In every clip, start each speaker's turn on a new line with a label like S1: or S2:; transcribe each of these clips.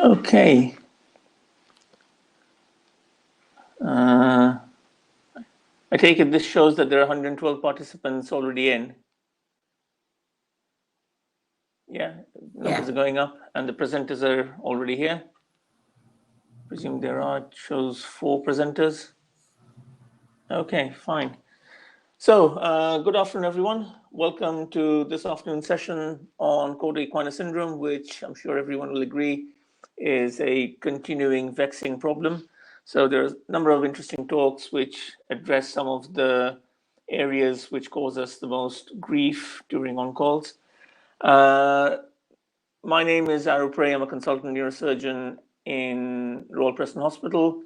S1: Okay. I take it this shows that there are 112 participants already in. Yeah, numbers are going up, and the presenters are already here. Presume there are, it shows 4 presenters. Okay, fine. So, good afternoon, everyone. Welcome to this afternoon's session on Cauda equina syndrome, which I'm sure everyone will agree is a continuing vexing problem. So there's a number of interesting talks which address some of the areas which cause us the most grief during on-calls. My name is Aru Prey. I'm a consultant neurosurgeon in Royal Preston Hospital.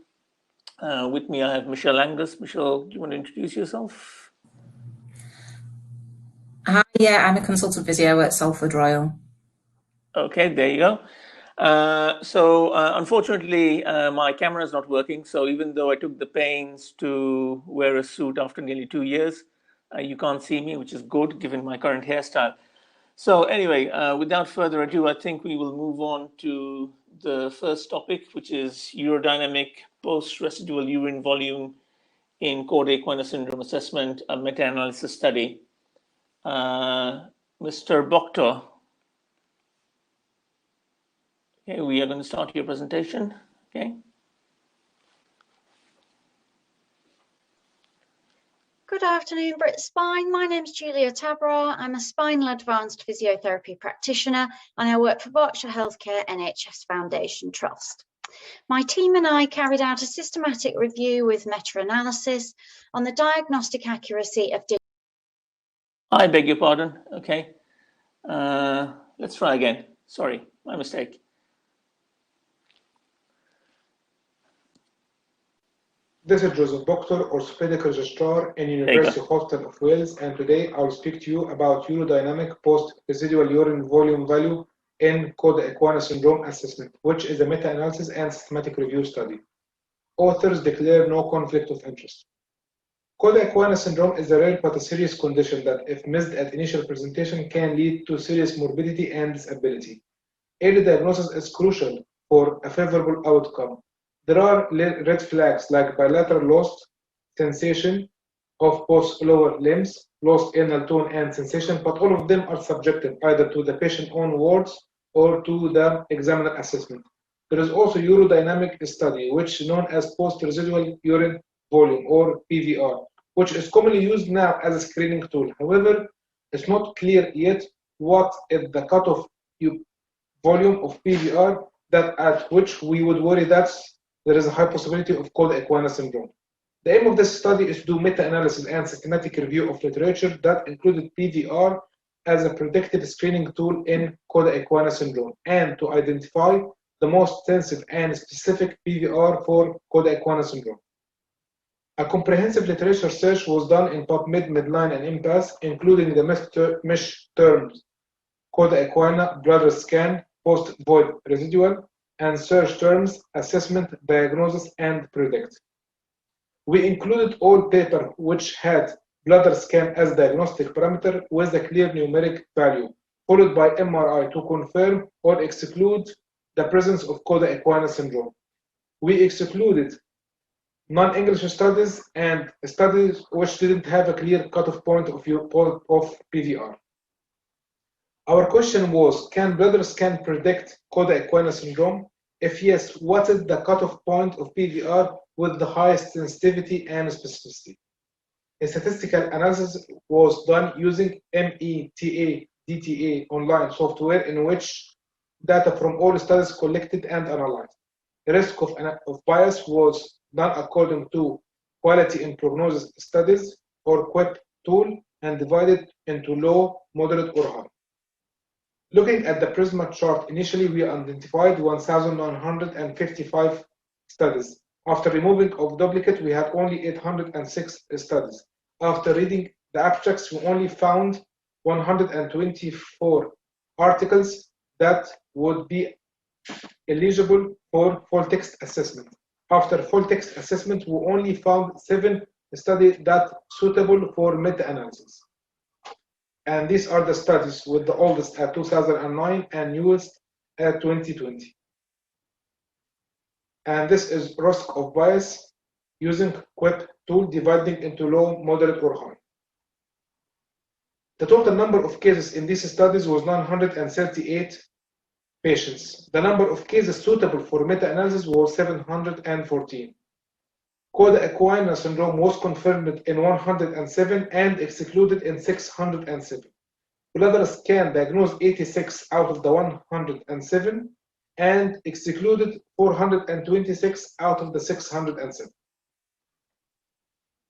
S1: With me, I have Michelle Angus. Michelle, do you want to introduce yourself?
S2: Hi, yeah, I'm a consultant physio at Salford Royal.
S1: Okay, there you go. Unfortunately, my camera is not working. So even though I took the pains to wear a suit after nearly 2 years, you can't see me, which is good given my current hairstyle. So anyway, without further ado, I think we will move on to the first topic, which is urodynamic post-residual urine volume in Cauda equina syndrome assessment, a meta-analysis study. Mr. Boktor. Okay, we are going to start your presentation. Okay.
S3: Good afternoon, BritSpine. My name is Julia Tabra. I'm a spinal advanced physiotherapy practitioner and I work for Berkshire Healthcare NHS Foundation Trust. My team and I carried out a systematic review with meta-analysis on the diagnostic accuracy of...
S1: I beg your pardon. Okay. Let's try again. Sorry, my mistake.
S4: This is Joseph Boktor, orthopedic registrar in University Hospital of Wales, and today I'll speak to you about urodynamic post-residual urine volume value in Cauda equina syndrome assessment, which is a meta-analysis and systematic review study. Authors declare no conflict of interest. Cauda equina syndrome is a rare but a serious condition that, if missed at initial presentation, can lead to serious morbidity and disability. Early diagnosis is crucial for a favorable outcome. There are red flags like bilateral lost sensation of both lower limbs, lost anal tone and sensation, but all of them are subjective either to the patient's own words or to the examiner assessment. There is also urodynamic study, which is known as post-residual urine volume or PVR, which is commonly used now as a screening tool. However, it's not clear yet what is the cutoff volume of PVR that at which we would worry that there is a high possibility of Cauda equina syndrome. The aim of this study is to do meta-analysis and systematic review of literature that included PVR as a predictive screening tool in Cauda equina syndrome and to identify the most sensitive and specific PVR for Cauda equina syndrome. A comprehensive literature search was done in PubMed, Medline, and MPath, including the mesh terms Cauda equina, bladder scan, post-void residual, and search terms, assessment, diagnosis, and predict. We included all paper which had bladder scan as diagnostic parameter with a clear numeric value, followed by MRI to confirm or exclude the presence of Cauda equina syndrome. We excluded non-English studies and studies which didn't have a clear cutoff point of PVR. Our question was, can bladder scan predict Cauda equina syndrome? If yes, what is the cutoff point of PVR with the highest sensitivity and specificity? A statistical analysis was done using META-DTA online software in which data from all studies collected and analyzed. The risk of bias was done according to quality in prognosis studies or QUIP tool and divided into low, moderate, or high. Looking at the Prisma chart, initially we identified 1,955 studies. After removing of duplicate, we had only 806 studies. After reading the abstracts, we only found 124 articles that would be eligible for full text assessment. After full text assessment, we only found 7 studies that suitable for meta-analysis. And these are the studies with the oldest at 2009 and newest at 2020. and this is risk of bias using QUIP tool dividing into low, moderate, or high. The total number of cases in these studies was 938 patients. The number of cases suitable for meta-analysis was 714. Cauda equina syndrome was confirmed in 107 and excluded in 607. Bladder scan diagnosed 86 out of the 107 and excluded 426 out of the 607.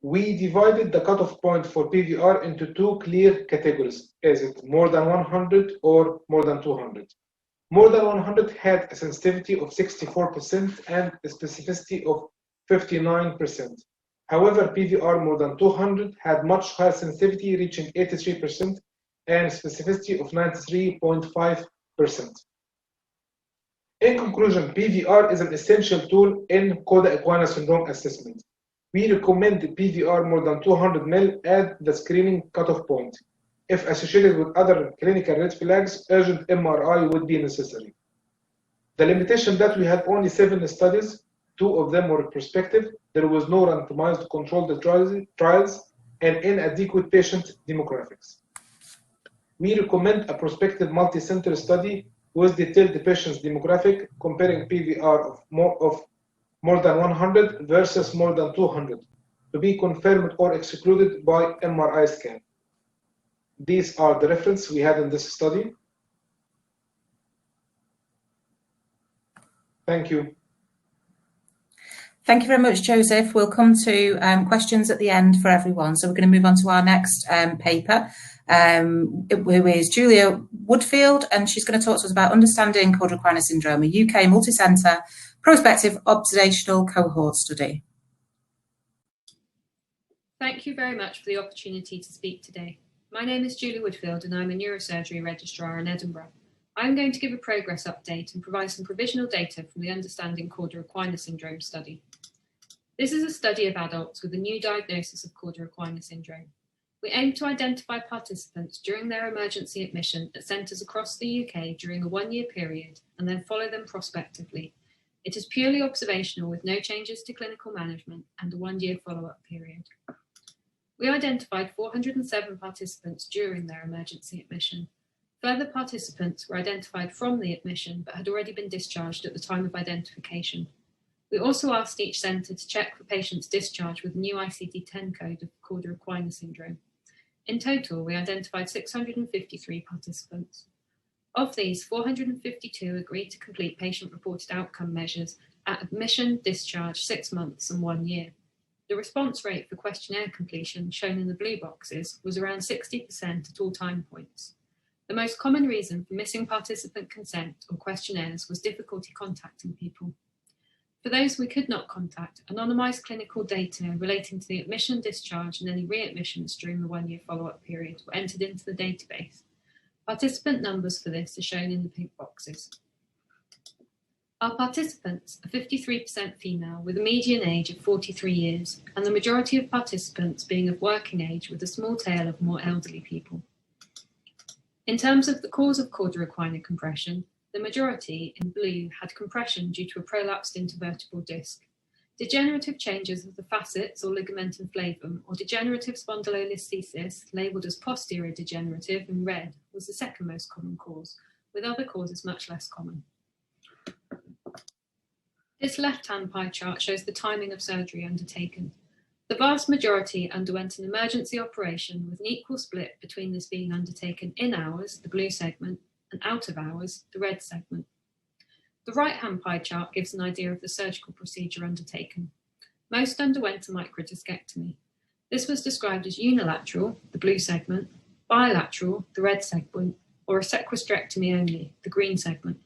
S4: We divided the cutoff point for PVR into two clear categories. Is it more than 100 or more than 200? More than 100 had a sensitivity of 64% and a specificity of 59%. However, PVR more than 200 had much higher sensitivity, reaching 83%, and specificity of 93.5%. In conclusion, PVR is an essential tool in Cauda equina syndrome assessment. We recommend PVR more than 200 ml at the screening cutoff point. If associated with other clinical red flags, urgent MRI would be necessary. The limitation that we had only 7 studies, 2 of them were prospective, there was no randomized controlled trials, and inadequate patient demographics. We recommend a prospective multi-center study with detailed patients demographic comparing PVR of more than 100 versus more than 200 to be confirmed or excluded by MRI scan. These are the references we had in this study. Thank you.
S2: Thank you very much, Joseph. We'll come to questions at the end for everyone. So we're going to move on to our next paper, who is Julia Woodfield, and she's going to talk to us about understanding Cauda equina syndrome, a UK multi-centre prospective observational cohort study.
S5: Thank you very much for the opportunity to speak today. My name is Julia Woodfield and I'm a neurosurgery registrar in Edinburgh. I'm going to give a progress update and provide some provisional data from the Understanding Cauda equina syndrome study. This is a study of adults with a new diagnosis of Cauda equina syndrome. We aim to identify participants during their emergency admission at centres across the UK during a 1-year period and then follow them prospectively. It is purely observational with no changes to clinical management and a 1-year follow-up period. We identified 407 participants during their emergency admission. Further participants were identified from the admission but had already been discharged at the time of identification. We also asked each centre to check for patients discharged with a new ICD-10 code of Cauda equina syndrome. In total, we identified 653 participants. Of these, 452 agreed to complete patient-reported outcome measures at admission, discharge, 6 months and 1 year. The response rate for questionnaire completion, shown in the blue boxes, was around 60% at all time points. The most common reason for missing participant consent or questionnaires was difficulty contacting people. For those we could not contact, anonymised clinical data relating to the admission, discharge and any readmissions during the 1-year follow-up period were entered into the database. Participant numbers for this are shown in the pink boxes. Our participants are 53% female with a median age of 43 years and the majority of participants being of working age with a small tail of more elderly people. In terms of the cause of Cauda equina compression, the majority, in blue, had compression due to a prolapsed intervertebral disc. Degenerative changes of the facets or ligamentum flavum or degenerative spondylolisthesis, labelled as posterior degenerative in red, was the second most common cause, with other causes much less common. This left-hand pie chart shows the timing of surgery undertaken. The vast majority underwent an emergency operation with an equal split between this being undertaken in hours, the blue segment, and out of hours, the red segment. The right-hand pie chart gives an idea of the surgical procedure undertaken. Most underwent a microdiscectomy. This was described as unilateral, the blue segment, bilateral, the red segment, or a sequestrectomy only, the green segment.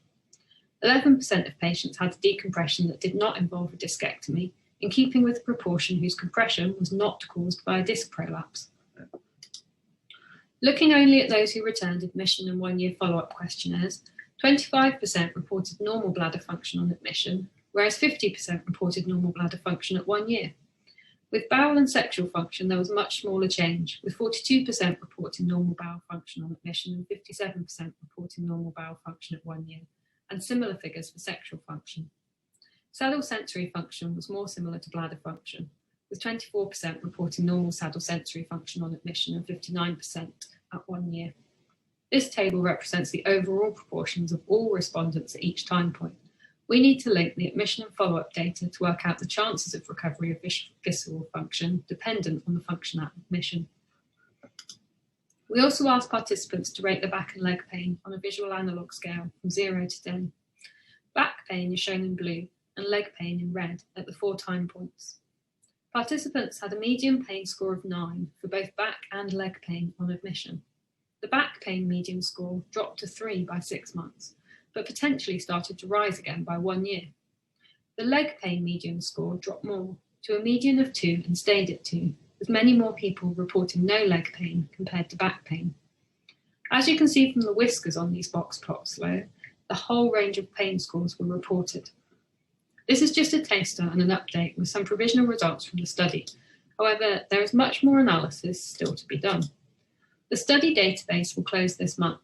S5: 11% of patients had a decompression that did not involve a discectomy, in keeping with the proportion whose compression was not caused by a disc prolapse. Looking only at those who returned admission and 1-year follow-up questionnaires, 25% reported normal bladder function on admission, whereas 50% reported normal bladder function at 1 year. With bowel and sexual function, there was much smaller change, with 42% reporting normal bowel function on admission and 57% reporting normal bowel function at 1 year, and similar figures for sexual function. Saddle sensory function was more similar to bladder function, with 24% reporting normal saddle sensory function on admission and 59% at 1 year. This table represents the overall proportions of all respondents at each time point. We need to link the admission and follow-up data to work out the chances of recovery of visceral function dependent on the function at admission. We also asked participants to rate their back and leg pain on a visual analog scale from 0 to 10. Back pain is shown in blue and leg pain in red at the 4 time points. Participants had a median pain score of 9 for both back and leg pain on admission. The back pain median score dropped to 3 by 6 months, but potentially started to rise again by 1 year. The leg pain median score dropped more, to a median of 2 and stayed at 2, with many more people reporting no leg pain compared to back pain. As you can see from the whiskers on these box plots below, the whole range of pain scores were reported. This is just a taster and an update with some provisional results from the study. However, there is much more analysis still to be done. The study database will close this month.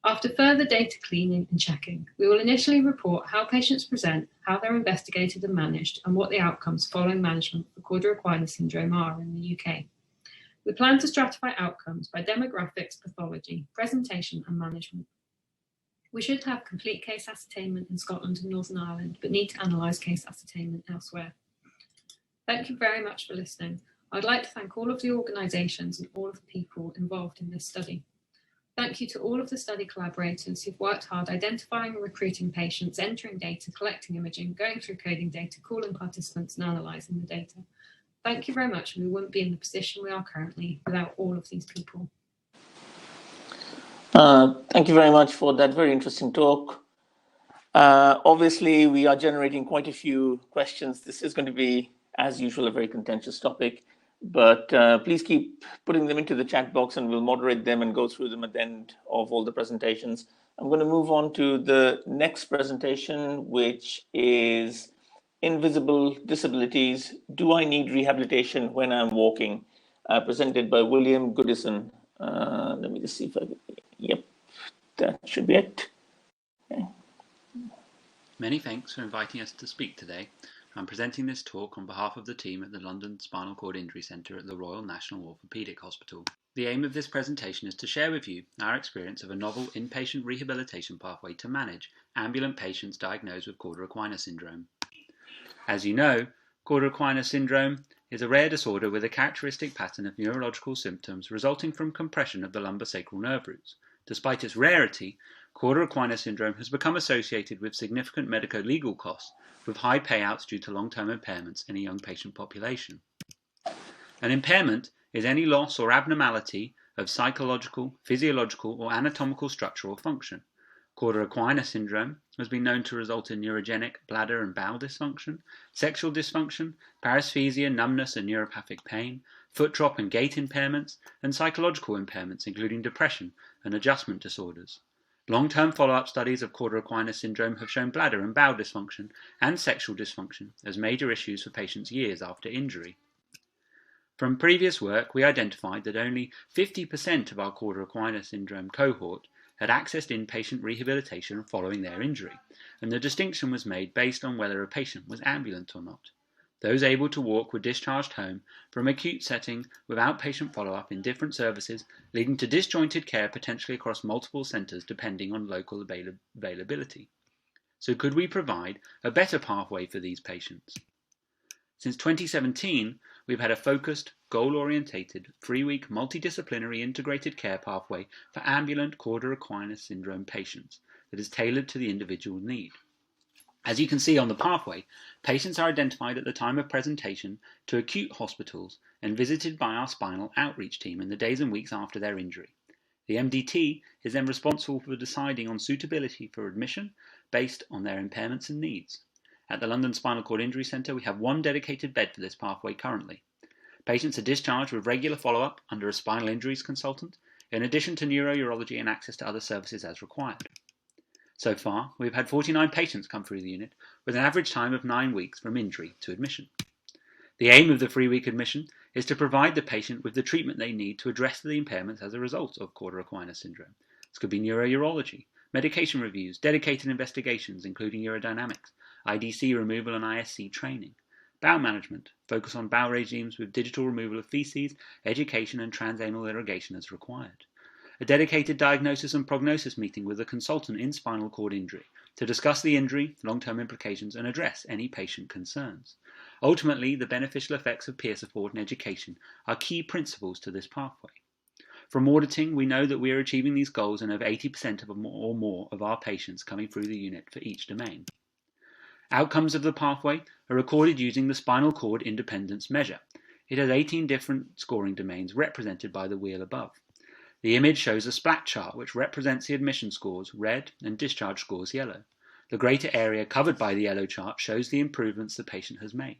S5: After further data cleaning and checking, we will initially report how patients present, how they're investigated and managed, and what the outcomes following management for Cauda equina syndrome are in the UK. We plan to stratify outcomes by demographics, pathology, presentation, and management. We should have complete case ascertainment in Scotland and Northern Ireland, but need to analyse case ascertainment elsewhere. Thank you very much for listening. I'd like to thank all of the organisations and all of the people involved in this study. Thank you to all of the study collaborators who've worked hard identifying and recruiting patients, entering data, collecting imaging, going through coding data, calling participants and analysing the data. Thank you very much, and we wouldn't be in the position we are currently without all of these people.
S1: Thank you very much for that very interesting talk. Obviously, we are generating quite a few questions. This is going to be, as usual, a very contentious topic, but please keep putting them into the chat box and we'll moderate them and go through them at the end of all the presentations. I'm going to move on to the next presentation, which is Invisible Disabilities. Do I need rehabilitation when I'm walking? Presented by William Goodison. Let me just see if I can... Yep, that should be it. Okay.
S6: Many thanks for inviting us to speak today. I'm presenting this talk on behalf of the team at the London Spinal Cord Injury Centre at the Royal National Orthopaedic Hospital. The aim of this presentation is to share with you our experience of a novel inpatient rehabilitation pathway to manage ambulant patients diagnosed with Cauda equina syndrome. As you know, Cauda equina syndrome is a rare disorder with a characteristic pattern of neurological symptoms resulting from compression of the lumbosacral nerve roots. Despite its rarity, Cauda equina syndrome has become associated with significant medico-legal costs, with high payouts due to long-term impairments in a young patient population. An impairment is any loss or abnormality of psychological, physiological, or anatomical structure or function. Cauda equina syndrome has been known to result in neurogenic bladder and bowel dysfunction, sexual dysfunction, paresthesia, numbness and neuropathic pain, foot drop and gait impairments, and psychological impairments including depression and adjustment disorders. Long-term follow-up studies of Cauda equina syndrome have shown bladder and bowel dysfunction and sexual dysfunction as major issues for patients years after injury. From previous work, we identified that only 50% of our Cauda equina syndrome cohort had accessed inpatient rehabilitation following their injury, and the distinction was made based on whether a patient was ambulant or not. Those able to walk were discharged home from acute setting with outpatient follow-up in different services, leading to disjointed care potentially across multiple centres depending on local availability. So could we provide a better pathway for these patients? Since 2017, we've had a focused, goal-orientated, 3-week multidisciplinary integrated care pathway for ambulant Cauda equina syndrome patients that is tailored to the individual need. As you can see on the pathway, patients are identified at the time of presentation to acute hospitals and visited by our spinal outreach team in the days and weeks after their injury. The MDT is then responsible for deciding on suitability for admission based on their impairments and needs. At the London Spinal Cord Injury Centre, we have 1 dedicated bed for this pathway currently. Patients are discharged with regular follow-up under a spinal injuries consultant, in addition to neurourology and access to other services as required. So far, we've had 49 patients come through the unit, with an average time of 9 weeks from injury to admission. The aim of the 3-week admission is to provide the patient with the treatment they need to address the impairments as a result of Cauda equina syndrome. This could be neurourology, medication reviews, dedicated investigations including urodynamics, IDC removal and ISC training. Bowel management, focus on bowel regimes with digital removal of feces, education and transanal irrigation as required. A dedicated diagnosis and prognosis meeting with a consultant in spinal cord injury to discuss the injury, long-term implications and address any patient concerns. Ultimately, the beneficial effects of peer support and education are key principles to this pathway. From auditing, we know that we are achieving these goals and have 80% or more of our patients coming through the unit for each domain. Outcomes of the pathway are recorded using the spinal cord independence measure. It has 18 different scoring domains represented by the wheel above. The image shows a splat chart which represents the admission scores, red, and discharge scores, yellow. The greater area covered by the yellow chart shows the improvements the patient has made.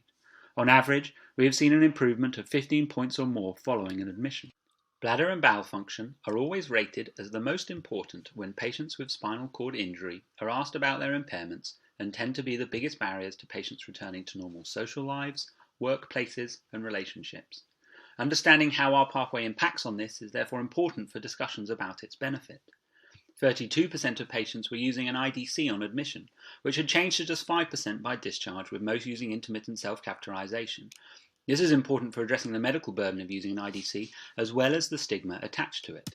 S6: On average, we have seen an improvement of 15 points or more following an admission. Bladder and bowel function are always rated as the most important when patients with spinal cord injury are asked about their impairments and tend to be the biggest barriers to patients returning to normal social lives, workplaces, and relationships. Understanding how our pathway impacts on this is therefore important for discussions about its benefit. 32% of patients were using an IDC on admission, which had changed to just 5% by discharge, with most using intermittent self-catheterization. This is important for addressing the medical burden of using an IDC, as well as the stigma attached to it.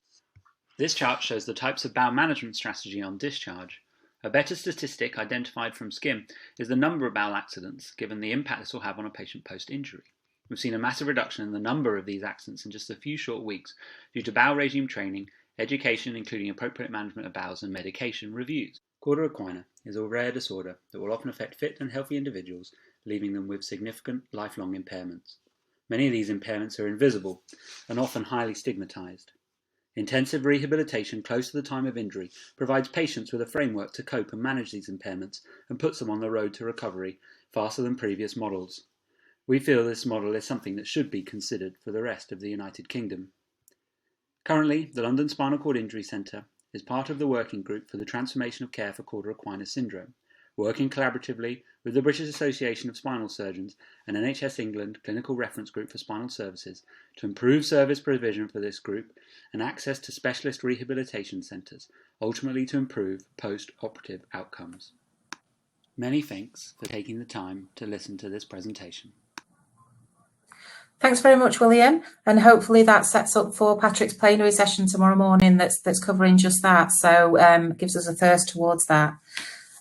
S6: This chart shows the types of bowel management strategy on discharge. A better statistic identified from SCIM is the number of bowel accidents, given the impact this will have on a patient post-injury. We've seen a massive reduction in the number of these accidents in just a few short weeks due to bowel regime training, education including appropriate management of bowels, and medication reviews. Cauda equina is a rare disorder that will often affect fit and healthy individuals, leaving them with significant lifelong impairments. Many of these impairments are invisible and often highly stigmatized. Intensive rehabilitation close to the time of injury provides patients with a framework to cope and manage these impairments and puts them on the road to recovery faster than previous models. We feel this model is something that should be considered for the rest of the United Kingdom. Currently, the London Spinal Cord Injury Centre is part of the working group for the transformation of care for Cauda equina syndrome, working collaboratively with the British Association of Spinal Surgeons and NHS England Clinical Reference Group for Spinal Services to improve service provision for this group and access to specialist rehabilitation centres, ultimately to improve post-operative outcomes. Many thanks for taking the time to listen to this presentation.
S2: Thanks very much, William, and hopefully that sets up for Patrick's plenary session tomorrow morning that's covering just that, so gives us a thirst towards that.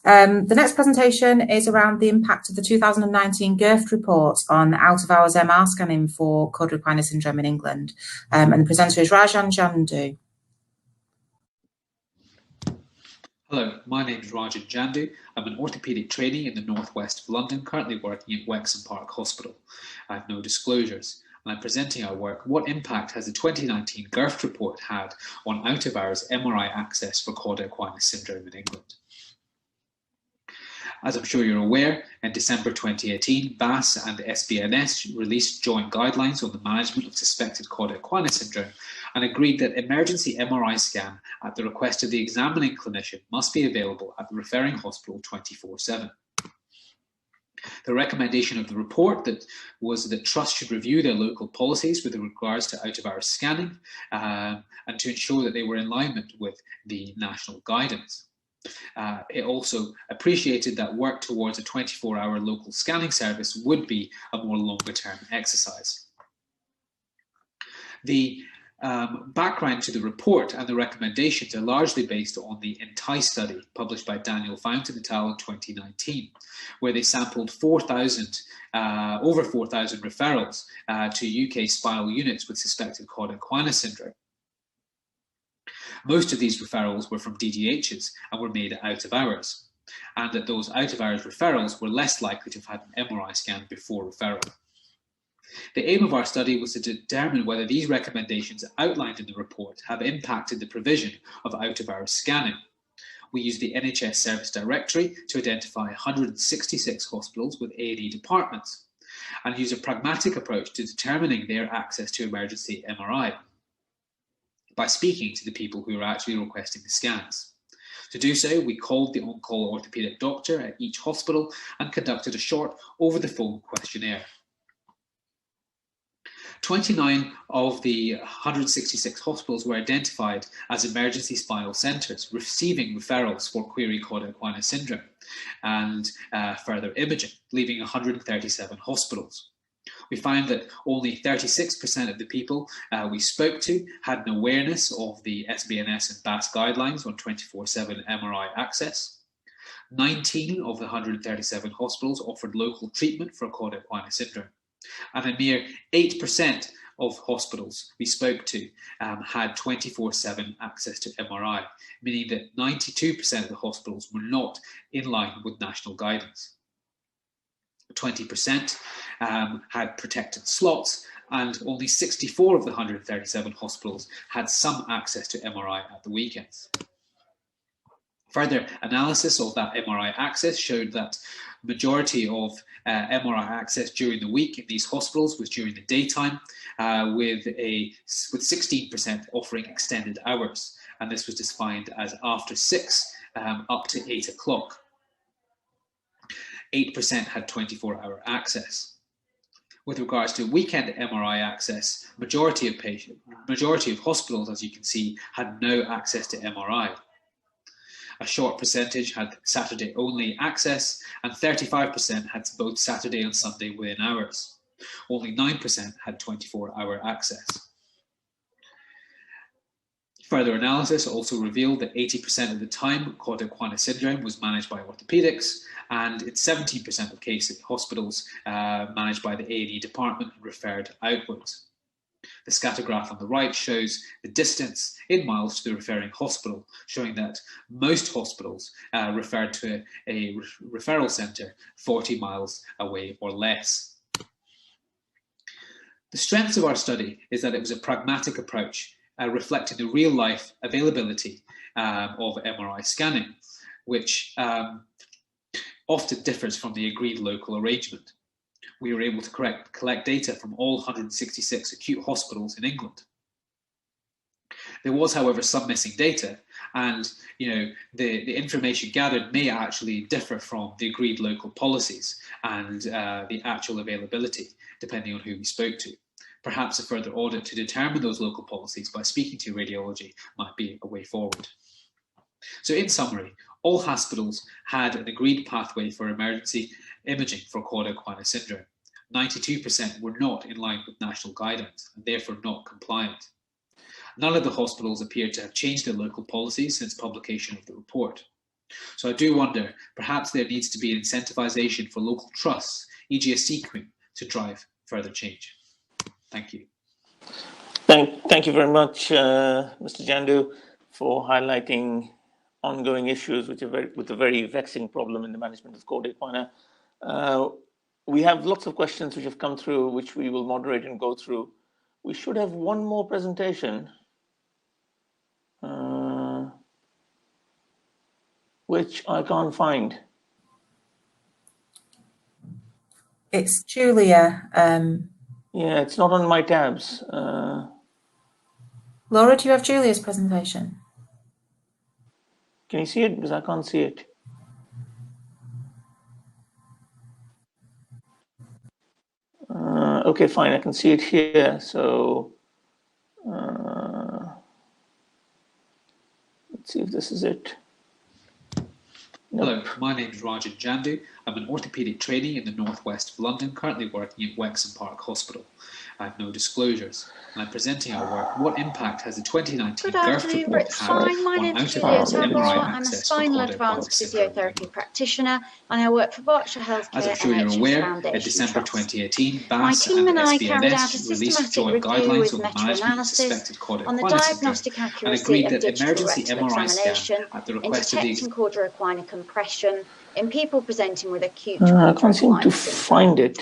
S2: The next presentation is around the impact of the 2019 GIRFT report on out-of-hours MR scanning for Cauda equina syndrome in England, and the presenter is Rajan Jandu.
S7: Hello, my name is Rajan Jandu. I'm an orthopaedic trainee in the northwest of London, currently working at Wexham Park Hospital. I have no disclosures, and I'm presenting our work, What Impact Has the 2019 GIRFT report had on out-of-hours MRI access for Cauda equina syndrome in England? As I'm sure you're aware, in December 2018, BAS and the SBNS released joint guidelines on the management of suspected Cauda equina syndrome and agreed that emergency MRI scan at the request of the examining clinician must be available at the referring hospital 24/7. The recommendation of the report was that trusts should review their local policies with regards to out-of-hours scanning and to ensure that they were in alignment with the national guidance. It also appreciated that work towards a 24-hour local scanning service would be a more longer-term exercise. The background to the report and the recommendations are largely based on the ENTICE study published by Daniel Fountain et al. In 2019, where they sampled over 4,000 referrals to UK spinal units with suspected Cauda equina syndrome. Most of these referrals were from DDHs and were made out of hours, and that those out of hours referrals were less likely to have had an MRI scan before referral. The aim of our study was to determine whether these recommendations outlined in the report have impacted the provision of out of hours scanning. We used the NHS Service Directory to identify 166 hospitals with A&E departments and use a pragmatic approach to determining their access to emergency MRI by speaking to the people who are actually requesting the scans. To do so, we called the on-call orthopaedic doctor at each hospital and conducted a short over-the-phone questionnaire. 29 of the 166 hospitals were identified as emergency spinal centres, receiving referrals for query Cauda equina syndrome and further imaging, leaving 137 hospitals. We found that only 36% of the people we spoke to had an awareness of the SBNS and BAS guidelines on 24/7 MRI access. 19 of the 137 hospitals offered local treatment for Cauda equina syndrome, and a mere 8% of hospitals we spoke to had 24/7 access to MRI, meaning that 92% of the hospitals were not in line with national guidance. 20% had protected slots, and only 64 of the 137 hospitals had some access to MRI at the weekends. Further analysis of that MRI access showed that majority of MRI access during the week in these hospitals was during the daytime, with 16% offering extended hours, and this was defined as after 6 up to 8 o'clock. 8% had 24-hour access. With regards to weekend MRI access, majority of hospitals, as you can see, had no access to MRI. A short percentage had Saturday-only access, and 35% had both Saturday and Sunday within hours. Only 9% had 24-hour access. Further analysis also revealed that 80% of the time Cauda equina syndrome was managed by orthopedics, and in 17% of cases, hospitals managed by the A&E department referred outwards. The scatter graph on the right shows the distance in miles to the referring hospital, showing that most hospitals referred to a referral centre 40 miles away or less. The strengths of our study is that it was a pragmatic approach, reflecting the real-life availability of MRI scanning, which often differs from the agreed local arrangement. We were able to collect data from all 166 acute hospitals in England. There was, however, some missing data, and the information gathered may actually differ from the agreed local policies and the actual availability, depending on who we spoke to. Perhaps a further audit to determine those local policies by speaking to radiology might be a way forward. So in summary, all hospitals had an agreed pathway for emergency imaging for Cauda equina syndrome. 92% were not in line with national guidance and therefore not compliant. None of the hospitals appeared to have changed their local policies since publication of the report. So I do wonder, perhaps there needs to be an incentivisation for local trusts, e.g. a Equina, to drive further change. Thank you.
S1: Thank you very much, Mr. Jandu, for highlighting ongoing issues with a very vexing problem in the management of Cauda equina. We have lots of questions which have come through, which we will moderate and go through. We should have one more presentation, which I can't find.
S2: It's Julia.
S1: Yeah, it's not on my tabs.
S2: Laura, do you have Julia's presentation?
S1: Can you see it? Because I can't see it. Okay, fine. I can see it here. So let's see if this is it. Nope.
S7: Hello, my name is Rajan Jandu. I'm an orthopaedic trainee in the northwest of London, currently working at Wexham Park Hospital. I have no disclosures, and I'm presenting our work. What impact has the 2019 GIRF report had
S3: My
S7: on
S3: name's Julia
S7: out-of-hours
S3: Tabra.
S7: MRI
S3: I'm a
S7: access for
S3: spinal
S7: Cauda
S3: advanced
S7: equina syndrome?
S3: physiotherapy practitioner, and I work for Berkshire Healthcare
S7: As I'm sure you're
S3: NHS
S7: aware,
S3: Foundation
S7: in December
S3: Trust.
S7: 2018,
S3: My
S7: BAS
S3: team
S7: and
S3: and I carried out a
S7: SBNS released
S3: systematic
S7: joint
S3: review
S7: guidelines
S3: with
S7: on the management of
S3: meta-analysis
S7: suspected Cauda
S3: on the
S7: equina syndrome,
S3: diagnostic
S7: and
S3: accuracy
S7: agreed
S3: of
S7: that
S3: digital
S7: emergency
S3: rectal
S7: MRI
S3: examination
S7: scan at the
S3: in
S7: request of the
S3: detecting Cauda equina compression in people presenting with acute
S1: I
S3: Cauda
S1: can't seem to
S3: equina syndrome.
S1: find it.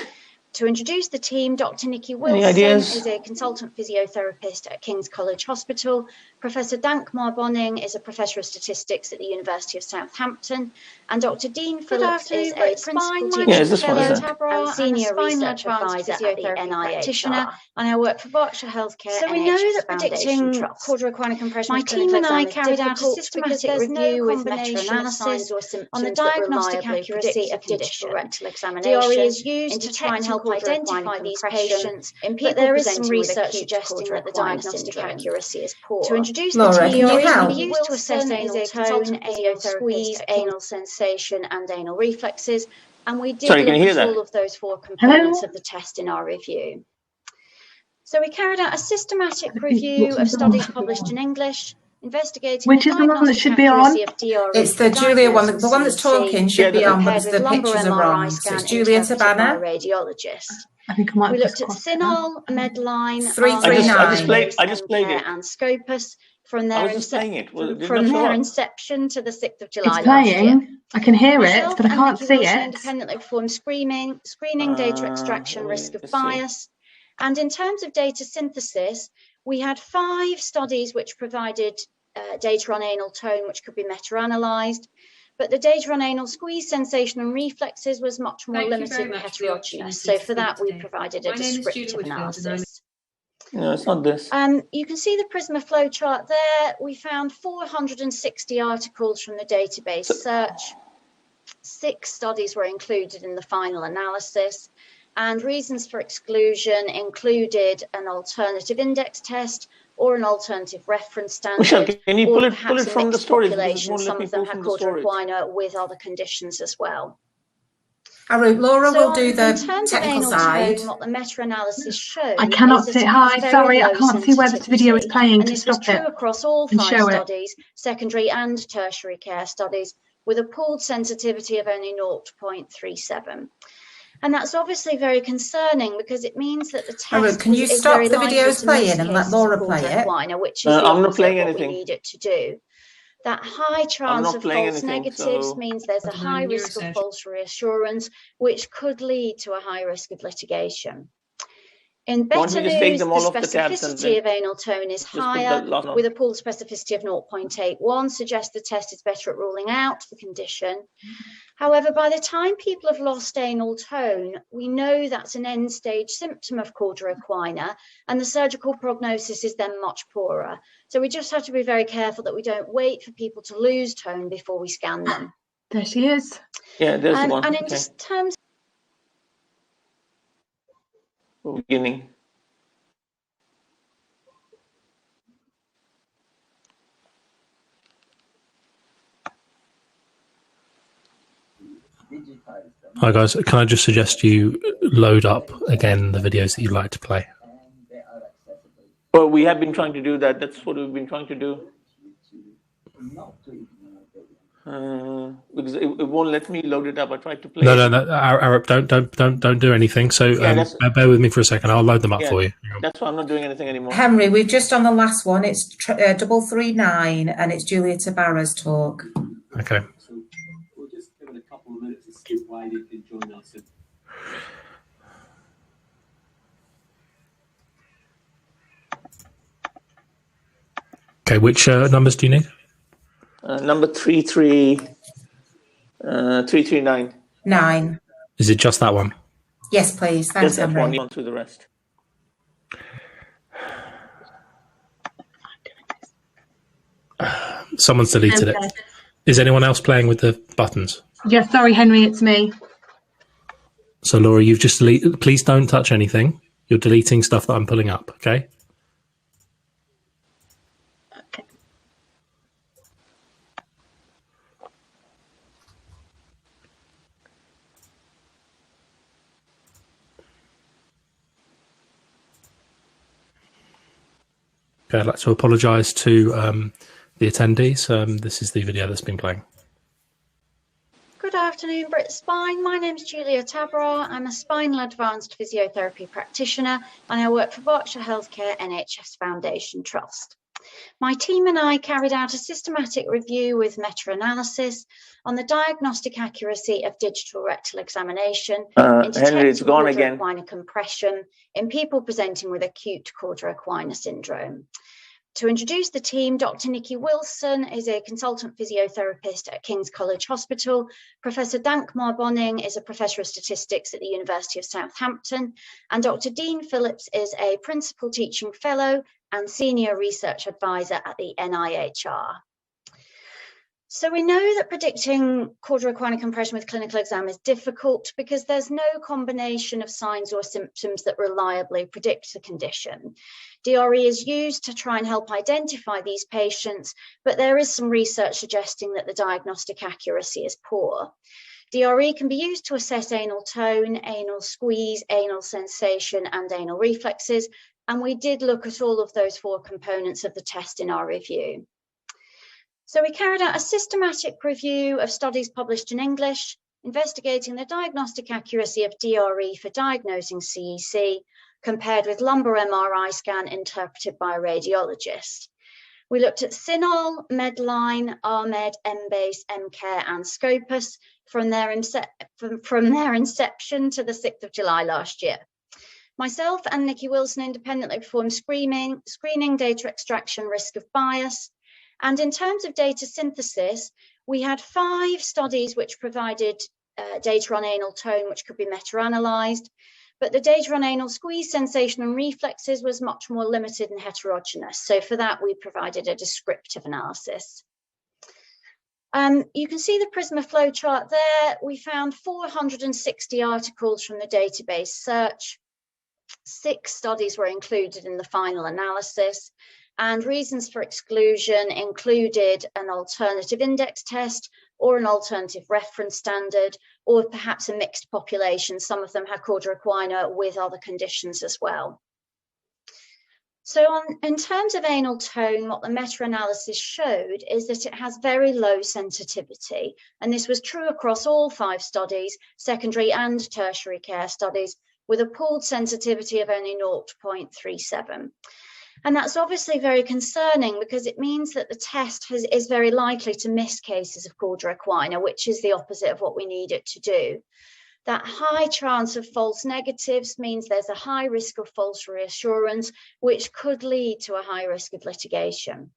S3: To introduce the team, Dr. Nikki
S1: Any
S3: Wilson
S1: ideas?
S3: is a consultant physiotherapist at King's College Hospital, Professor Dankmar Bonning is a professor of statistics at the University of Southampton, and Dr. Dean Phillips is a principal teaching fellow and senior research advisor at the NIH practitioner, and I work for Berkshire Healthcare. So we know that predicting Cauda equina compression. My team and I carried out a systematic review with meta-analysis on the diagnostic accuracy of digital rectal examination. DRE is used to try and help identify these patients, but there is some research suggesting that the diagnostic accuracy is poor. To introduce
S2: Laura,
S3: the
S2: can you help?
S3: used to assess anal tone, anal squeeze, anal sensation, and anal reflexes, and we did look at all of those 4 components of the test in our review. So we carried out a systematic review of studies published in English, investigating
S8: which is the one that should be on.
S2: It's the Julia one. The one that's talking should be on, but the pictures are wrong. So it's Julia Tabana.
S3: Radiologist.
S8: I think I might
S3: we looked at Synol, Medline,
S2: 339.
S1: I just played it.
S3: And Scopus from their inception to the 6th of July.
S8: It's playing. I can hear it, but I can't see it.
S3: Independently performed screening, data extraction, risk of bias. And in terms of data synthesis, we had 5 studies which provided data on anal tone, which could be meta-analysed. But the data on anal squeeze, sensation and reflexes was much more limited and heterogeneous. So for that, we provided a descriptive analysis.
S1: No, it's not this.
S3: You can see the Prisma flow chart there. We found 460 articles from the database search. 6 studies were included in the final analysis. And reasons for exclusion included an alternative index test or an alternative reference standard.
S1: Michelle, can you pull it from the storage?
S3: Some of them had Cauda equina with other conditions as well.
S2: Laura will do the technical side.
S3: What the meta-analysis showed.
S8: I cannot see. Hi, sorry, I can't see where this video is playing to stop it.
S3: Across all 5 studies, secondary and tertiary care studies, with a pooled sensitivity of only 0.37. And that's obviously very concerning because it means that the test
S2: can you stop the videos playing and let Laura play it?
S3: Which is
S1: I'm not playing
S3: what
S1: anything.
S3: We need it to do. That high chance of false negatives means there's a high risk of false reassurance, which could lead to a high risk of litigation. In better news, the specificity of anal tone is higher, with a pooled specificity of 0.81, suggests the test is better at ruling out the condition. However, by the time people have lost anal tone, we know that's an end-stage symptom of Cauda equina, and the surgical prognosis is then much poorer. So we just have to be very careful that we don't wait for people to lose tone before we scan them.
S8: There she is.
S1: Yeah, there's the one.
S3: And in terms
S1: beginning.
S9: Hi guys, can I just suggest you load up again the videos that you'd like to play?
S1: Well, we have been trying to do that. That's what we've been trying to do. Because it won't let me load it up. I tried to play.
S9: No, Arab, don't do anything. So bear with me for a second. I'll load them up for you.
S1: That's why I'm not doing anything anymore.
S2: Henry, we've just on the last one. It's 339, and it's Julia Tabara's talk.
S9: Okay.
S10: So we'll just give it a couple of minutes to see why they can join us.
S9: Okay, which numbers do you need?
S1: Number 339.
S2: 9.
S9: Is it just that one?
S2: Yes, please. Thanks,
S1: Henry.
S2: Henry.
S1: On through the rest.
S9: Someone's deleted it. Is anyone else playing with the buttons?
S8: Yeah, sorry, Henry, it's me.
S9: So, Laura, you've just deleted. Please don't touch anything. You're deleting stuff that I'm pulling up, okay? Okay, I'd like to apologise to the attendees. This is the video that's been playing.
S3: Good afternoon, BritSpine. My name is Julia Tabra. I'm a spinal advanced physiotherapy practitioner, and I work for Berkshire Healthcare NHS Foundation Trust. My team and I carried out a systematic review with meta-analysis on the diagnostic accuracy of digital rectal examination in
S1: Henry, it's gone again.
S3: Cauda equina compression in people presenting with acute Cauda equina syndrome. To introduce the team, Dr. Nikki Wilson is a consultant physiotherapist at King's College Hospital. Professor Dankmar Bonning is a professor of statistics at the University of Southampton. And Dr. Dean Phillips is a principal teaching fellow and senior research advisor at the NIHR. So we know that predicting cauda equina compression with clinical exam is difficult because there's no combination of signs or symptoms that reliably predict the condition. DRE is used to try and help identify these patients, but there is some research suggesting that the diagnostic accuracy is poor. DRE can be used to assess anal tone, anal squeeze, anal sensation, and anal reflexes, and we did look at all of those 4 components of the test in our review. So we carried out a systematic review of studies published in English, investigating the diagnostic accuracy of DRE for diagnosing CEC, compared with lumbar MRI scan interpreted by a radiologist. We looked at Synol, Medline, RMED, Embase, MCare, and Scopus from their inception to the 6th of July last year. Myself and Nikki Wilson independently performed screening, data extraction, risk of bias. And in terms of data synthesis, we had 5 studies which provided data on anal tone, which could be meta-analysed. But the data on anal squeeze, sensation, and reflexes was much more limited and heterogeneous. So for that, we provided a descriptive analysis. You can see the Prisma flowchart there. We found 460 articles from the database search. 6 studies were included in the final analysis. And reasons for exclusion included an alternative index test or an alternative reference standard, or perhaps a mixed population. Some of them had cauda equina with other conditions as well. So in terms of anal tone, what the meta-analysis showed is that it has very low sensitivity. And this was true across all 5 studies, secondary and tertiary care studies, with a pooled sensitivity of only 0.37. And that's obviously very concerning because it means that the test is very likely to miss cases of cauda equina, which is the opposite of what we need it to do. That high chance of false negatives means there's a high risk of false reassurance, which could lead to a high risk of litigation.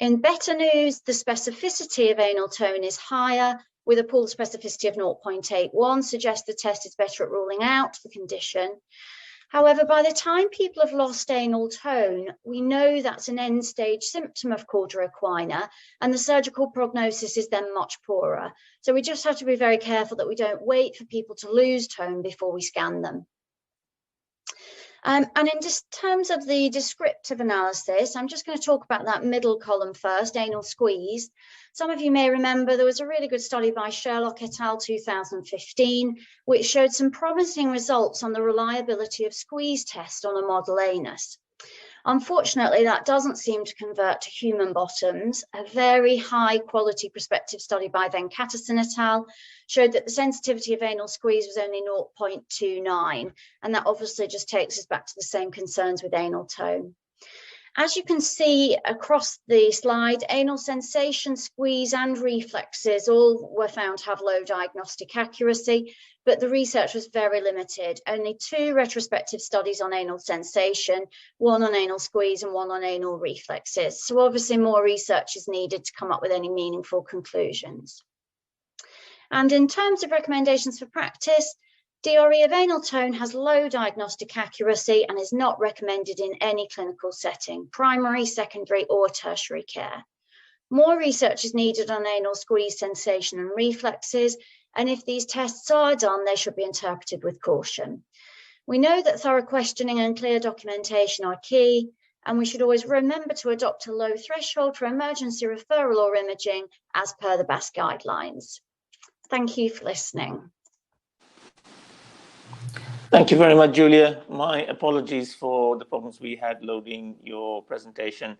S3: In better news, the specificity of anal tone is higher, with a pooled specificity of 0.81, suggests the test is better at ruling out the condition. However, by the time people have lost anal tone, we know that's an end-stage symptom of cauda equina, and the surgical prognosis is then much poorer. So we just have to be very careful that we don't wait for people to lose tone before we scan them. And in terms of the descriptive analysis, I'm just going to talk about that middle column first, anal squeeze. Some of you may remember there was a really good study by Sherlock et al. 2015, which showed some promising results on the reliability of squeeze test on a model anus. Unfortunately, that doesn't seem to convert to human bottoms. A very high quality prospective study by Venkatasan et al. Showed that the sensitivity of anal squeeze was only 0.29. And that obviously just takes us back to the same concerns with anal tone. As you can see across the slide, anal sensation, squeeze, and reflexes all were found to have low diagnostic accuracy, but the research was very limited. Only 2 retrospective studies on anal sensation, 1 on anal squeeze and 1 on anal reflexes. So obviously more research is needed to come up with any meaningful conclusions. And in terms of recommendations for practice, DRE of anal tone has low diagnostic accuracy and is not recommended in any clinical setting, primary, secondary, or tertiary care. More research is needed on anal squeeze, sensation, and reflexes, and if these tests are done, they should be interpreted with caution. We know that thorough questioning and clear documentation are key, and we should always remember to adopt a low threshold for emergency referral or imaging as per the BAS guidelines. Thank you for listening.
S1: Thank you very much, Julia. My apologies for the problems we had loading your presentation.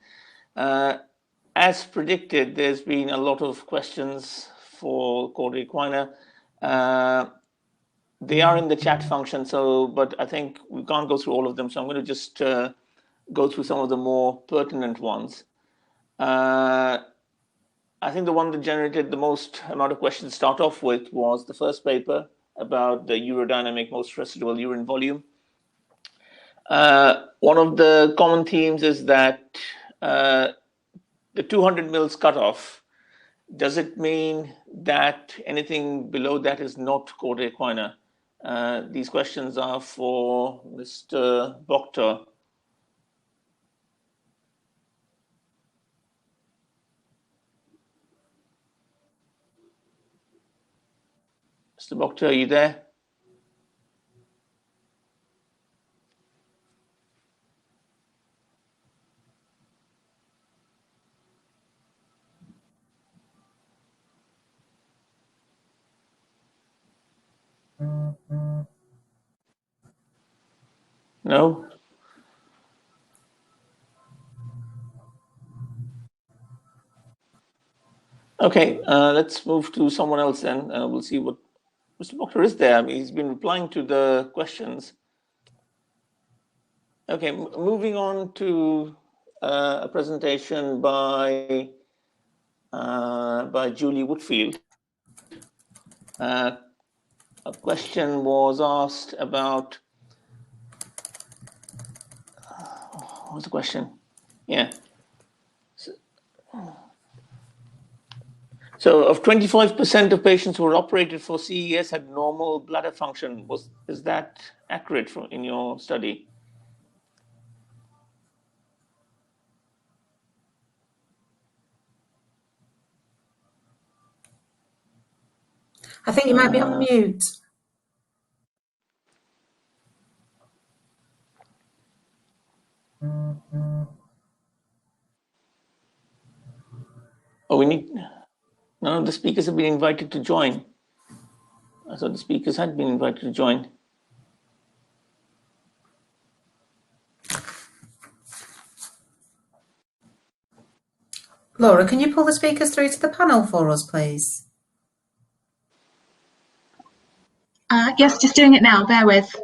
S1: As predicted, there's been a lot of questions for cauda equina. They are in the chat function, but I think we can't go through all of them, so I'm going to just go through some of the more pertinent ones. I think the one that generated the most amount of questions to start off with was the first paper about the urodynamic most residual urine volume. One of the common themes is that the 200 mils cutoff, does it mean that anything below that is not Cauda equina? These questions are for Mr. Boktor. Mr. Boktor, are you there? No? Okay, let's move to someone else then. We'll see what Mr. Boktor is there. I mean, he's been replying to the questions. Okay, moving on to a presentation by Julie Woodfield. A question was asked about, what was the question? Yeah. So of 25% of patients who were operated for CES had normal bladder function. Is that accurate in your study?
S2: I think you might be on mute.
S1: Oh, none of the speakers have been invited to join. I thought the speakers had been invited to join.
S2: Laura, can you pull the speakers through to the panel for us, please?
S8: Yes, just doing it now. Bear with.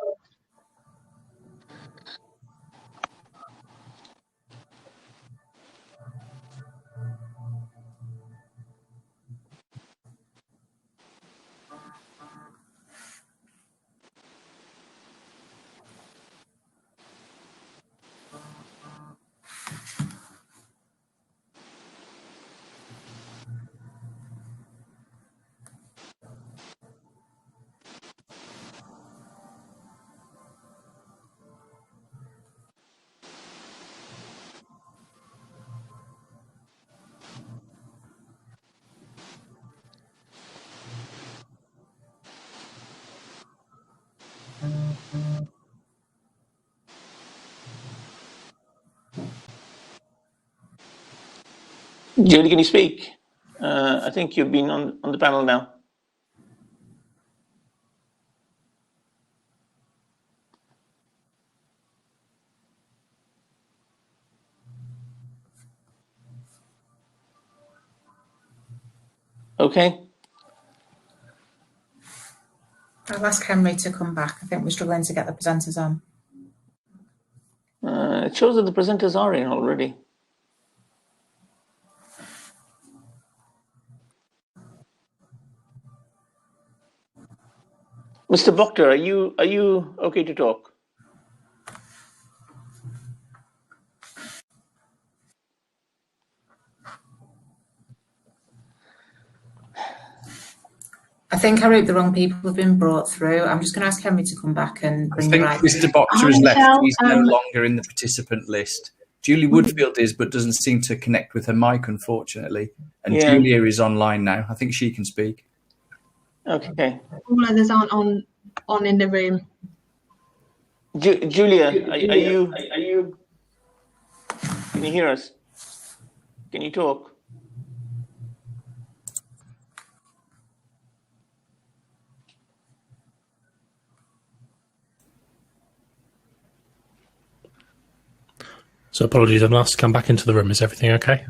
S1: Julie, can you speak? I think you've been on the panel now. Okay.
S2: I'll ask Henry to come back. I think we're struggling to get the presenters on.
S1: It shows that the presenters are in already. Mr. Boktor, are you okay to talk?
S2: I think I wrote the wrong people have been brought through. I'm just going to ask Henry to come back and bring the right.
S11: Mr. Boktor has left. He's no longer in the participant list. Julie Woodfield is, but doesn't seem to connect with her mic, unfortunately. And Julia is online now. I think she can speak.
S1: Okay.
S8: All others aren't on in the room.
S1: Julia, are you? Can you hear us? Can you talk?
S9: So apologies, I'm asked to come back into the room. Is everything okay?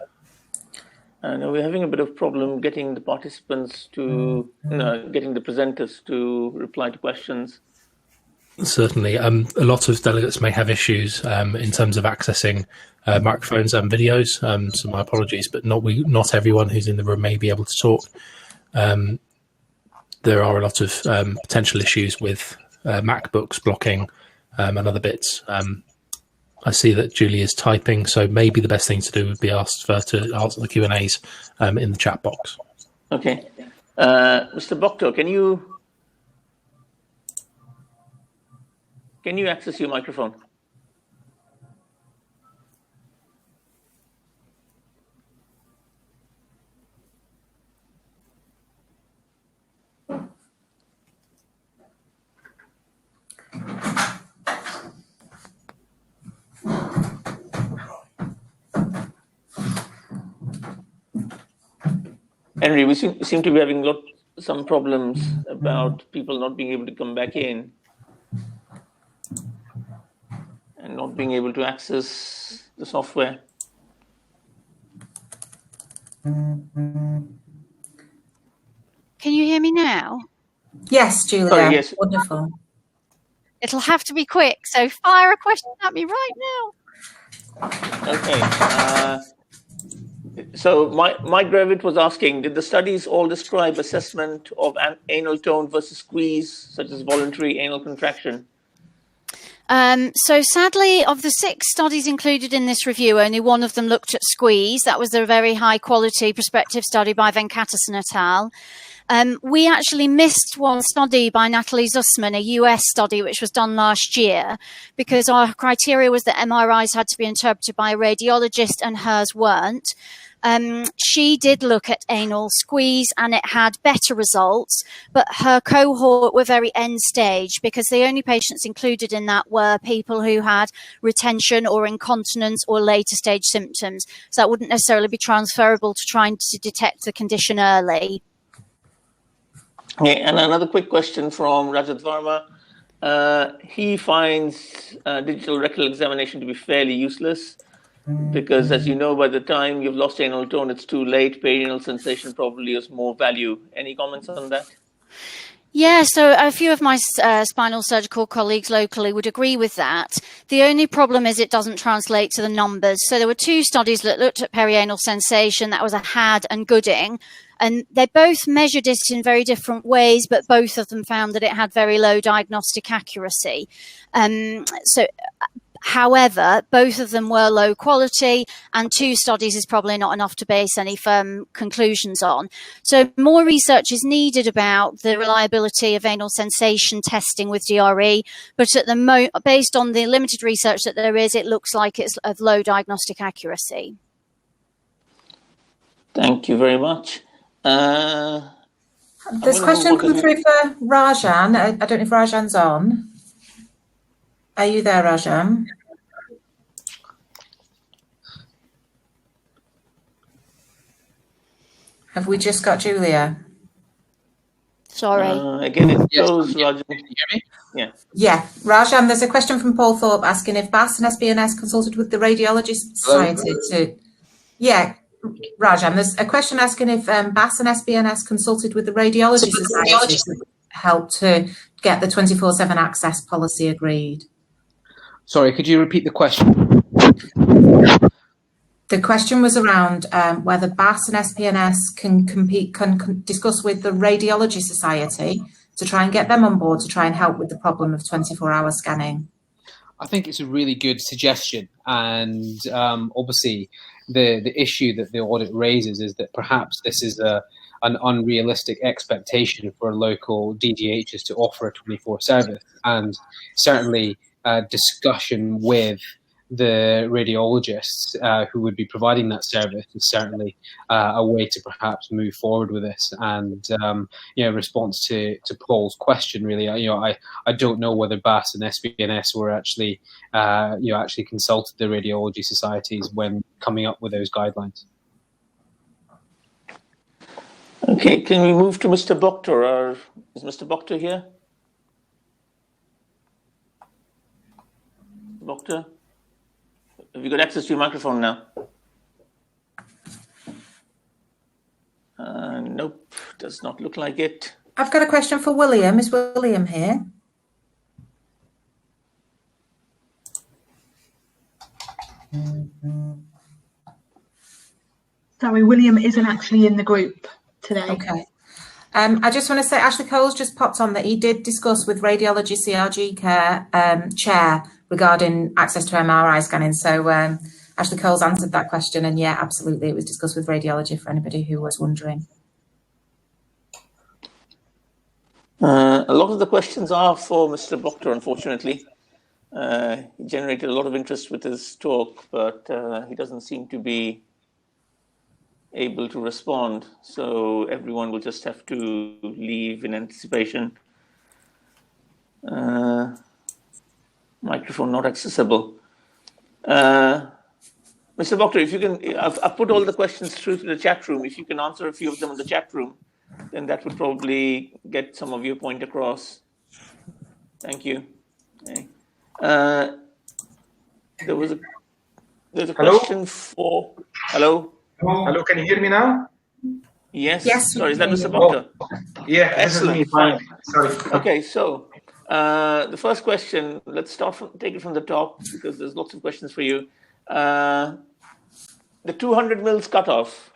S1: No, we're having a bit of problem getting the participants to, getting the presenters to reply to questions.
S9: Certainly. A lot of delegates may have issues in terms of accessing microphones and videos, so my apologies, but not everyone who's in the room may be able to talk. There are a lot of potential issues with MacBooks blocking and other bits. I see that Julie is typing, so maybe the best thing to do would be ask her to answer the Q&As in the chat box.
S1: Okay. Mr. Boktor, can you access your microphone? Henry, we seem to be having some problems about people not being able to come back in and not being able to access the software.
S3: Can you hear me now?
S2: Yes, Julia.
S1: Sorry, yes.
S2: Wonderful.
S3: It'll have to be quick, so fire a question at me right now.
S1: Okay. So Mike Grevitt was asking, did the studies all describe assessment of anal tone versus squeeze, such as voluntary anal contraction?
S3: So sadly, of the 6 studies included in this review, only one of them looked at squeeze. That was a very high quality prospective study by Venkatasan et al. We actually missed one study by Natalie Zussman, a US study, which was done last year, because our criteria was that MRIs had to be interpreted by a radiologist and hers weren't. She did look at anal squeeze and it had better results, but her cohort were very end stage because the only patients included in that were people who had retention or incontinence or later stage symptoms. So that wouldn't necessarily be transferable to trying to detect the condition early.
S1: Okay, and another quick question from Rajat Varma. He finds digital rectal examination to be fairly useless because, as you know, by the time you've lost anal tone, it's too late. Perianal sensation probably has more value. Any comments on that?
S3: Yeah, so a few of my spinal surgical colleagues locally would agree with that. The only problem is it doesn't translate to the numbers. So there were 2 studies that looked at perianal sensation. That was a HAD and Gooding. And they both measured it in very different ways, but both of them found that it had very low diagnostic accuracy. However, both of them were low quality, and 2 studies is probably not enough to base any firm conclusions on. So more research is needed about the reliability of anal sensation testing with DRE, but at the based on the limited research that there is, it looks like it's of low diagnostic accuracy.
S1: Thank you very much.
S2: This question come through for Rajan. I don't know if Rajan's on. Are you there, Rajan? Have we just got Julia?
S3: Sorry.
S1: Again, it goes,
S7: Rajan.
S1: Can you hear me? Yeah.
S2: Yeah. Rajan, there's a question from Paul Thorpe asking if BAS and SBNS consulted with the Radiology Society to... Yeah, Rajan, there's a question asking if BAS and SBNS consulted with the Radiology Society to help to get the 24/7 access policy agreed.
S7: Sorry, could you repeat the question?
S2: The question was around whether BAS and SPNS can discuss with the Radiology Society to try and get them on board to try and help with the problem of 24-hour scanning.
S7: I think it's a really good suggestion, and obviously the issue that the audit raises is that perhaps this is an unrealistic expectation for local DGHs to offer a 24 service, and certainly discussion with the radiologists who would be providing that service is certainly a way to perhaps move forward with this. And response to Paul's question, really, I don't know whether BAS and SBNS were actually actually consulted the radiology societies when coming up with those guidelines.
S1: Okay, can we move to Mr. Boktor? Or is Mr. Boktor here? Boktor? Have you got access to your microphone now? Nope, does not look like it.
S2: I've got a question for William. Is William here?
S8: Sorry, William isn't actually in the group today.
S2: Okay. I just want to say Ashley Cole's just popped on that he did discuss with Radiology CRG Care Chair regarding access to MRI scanning. So Ashley Cole's answered that question, and yeah, absolutely, it was discussed with radiology for anybody who was wondering.
S1: A lot of the questions are for Mr. Boktor, unfortunately. He generated a lot of interest with his talk, but he doesn't seem to be able to respond. So everyone will just have to leave in anticipation. Microphone not accessible. Mr. Boktor, if you can, I've put all the questions through to the chat room. If you can answer a few of them in the chat room, then that would probably get some of your point across. Thank you. Okay. There's a question for. Hello.
S4: Hello. Can you hear me now?
S1: Yes.
S2: Yes.
S1: Sorry, is that Mr. Boktor?
S4: Yeah.
S1: Excellent.
S4: This is me. Fine. Sorry.
S1: Okay. So the first question. Let's take it from the top because there's lots of questions for you. The 200 mils cutoff.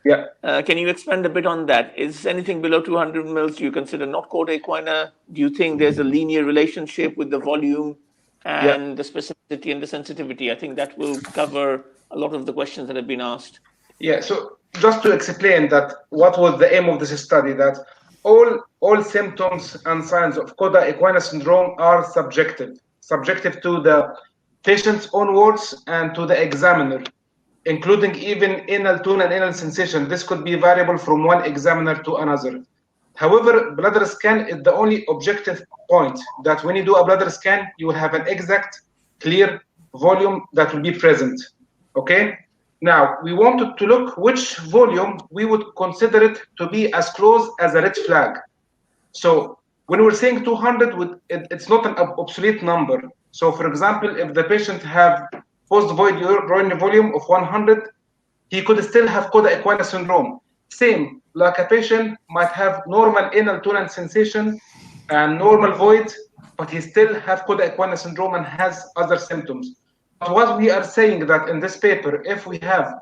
S4: Yeah.
S1: Can you expand a bit on that? Is anything below 200 mils do you consider not Cauda equina? Do you think there's a linear relationship with the volume and the specificity and the sensitivity? I think that will cover a lot of the questions that have been asked.
S4: Yeah. So just to explain that, what was the aim of this study? That all symptoms and signs of Cauda equina syndrome are subjective to the patient's own words and to the examiner, including even anal tone and anal sensation. This could be variable from one examiner to another. However, bladder scan is the only objective point that when you do a bladder scan, you will have an exact, clear volume that will be present. Okay? Now, we wanted to look which volume we would consider it to be as close as a red flag. So when we're saying 200, it's not an obsolete number. So for example, if the patient have post-void urine volume of 100, he could still have Cauda equina syndrome. Same, like a patient might have normal anal tone and sensation and normal void, but he still have Cauda equina syndrome and has other symptoms. But what we are saying that in this paper, if we have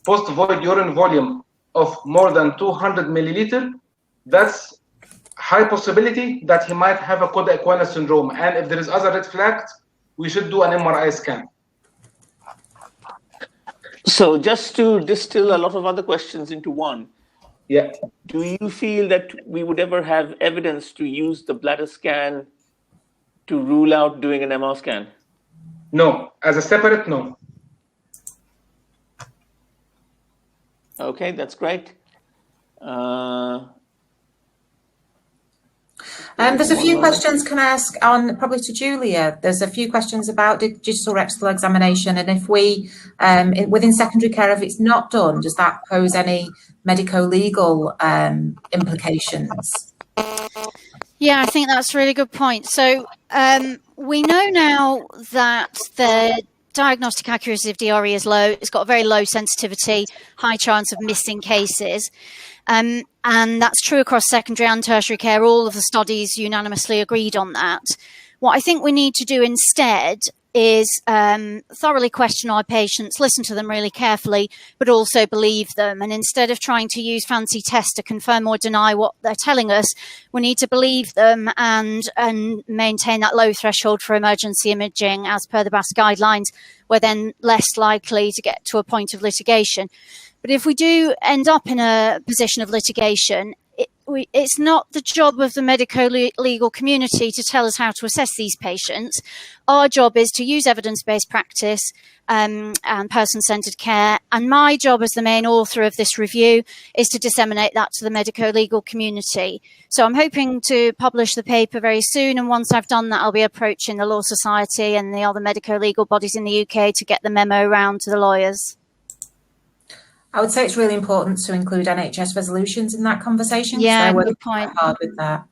S4: post-void urine volume of more than 200 milliliter, that's high possibility that he might have a Cauda equina syndrome. And if there is other red flags, we should do an MRI scan.
S1: So just to distill a lot of other questions into one,
S4: yeah.
S1: Do you feel that we would ever have evidence to use the bladder scan to rule out doing an MR scan?
S4: No, as a separate, no.
S1: Okay, that's great.
S2: There's a few questions can I ask on probably to Julia. There's a few questions about digital rectal examination, and if we within secondary care, if it's not done, does that pose any medico-legal implications?
S12: Yeah, I think that's a really good point. So we know now that the diagnostic accuracy of DRE is low. It's got a very low sensitivity, high chance of missing cases. And that's true across secondary and tertiary care. All of the studies unanimously agreed on that. What I think we need to do instead is thoroughly question our patients, listen to them really carefully, but also believe them. And instead of trying to use fancy tests to confirm or deny what they're telling us, we need to believe them and maintain that low threshold for emergency imaging as per the BAS guidelines. We're then less likely to get to a point of litigation. But if we do end up in a position of litigation, it's not the job of the medico-legal community to tell us how to assess these patients. Our job is to use evidence-based practice and person-centred care. And my job as the main author of this review is to disseminate that to the medico-legal community. So I'm hoping to publish the paper very soon. And once I've done that, I'll be approaching the Law Society and the other medico-legal bodies in the UK to get the memo round to the lawyers.
S2: I would say it's really important to include NHS resolutions in that conversation.
S12: Yeah,
S2: good point. Hard with that.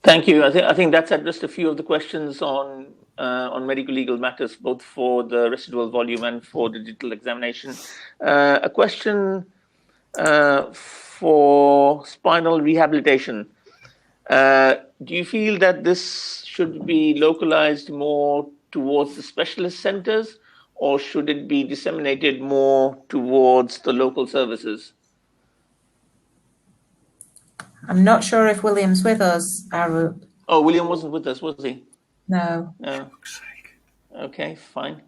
S1: Thank you. I think that's addressed a few of the questions on medical legal matters, both for the residual volume and for the digital examination. A question for spinal rehabilitation. Do you feel that this should be localized more towards the specialist centers, or should it be disseminated more towards the local services?
S2: I'm not sure if William's with us, Arup.
S1: Oh, William wasn't with us, was he?
S2: No.
S1: No. Okay, fine.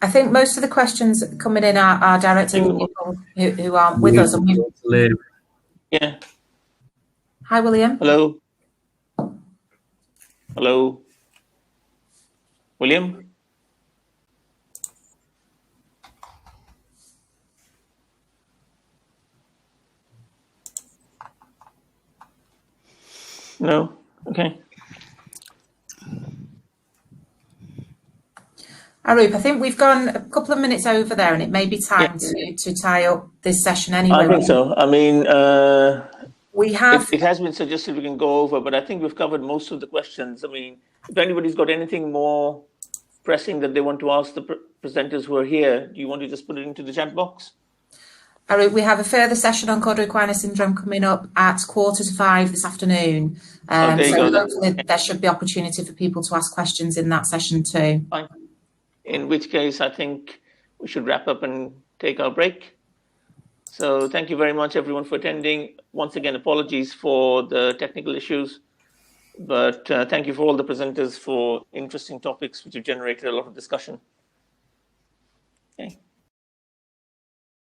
S2: I think most of the questions coming in are directed to people who aren't with us. And
S1: yeah.
S2: Hi, William.
S1: Hello. Hello. William? No? Okay.
S2: Arup, I think we've gone a couple of minutes over there, and it may be time to tie up this session anyway.
S1: I think so. I mean,
S2: we have.
S1: It has been suggested we can go over, but I think we've covered most of the questions. I mean, if anybody's got anything more pressing that they want to ask the presenters who are here, do you want to just put it into the chat box?
S2: Arup, we have a further session on Cauda equina syndrome coming up at 4:45 this afternoon. So hopefully there should be opportunity for people to ask questions in that session too.
S1: Fine. In which case, I think we should wrap up and take our break. So thank you very much, everyone, for attending. Once again, apologies for the technical issues, but thank you for all the presenters for interesting topics which have generated a lot of discussion. Okay.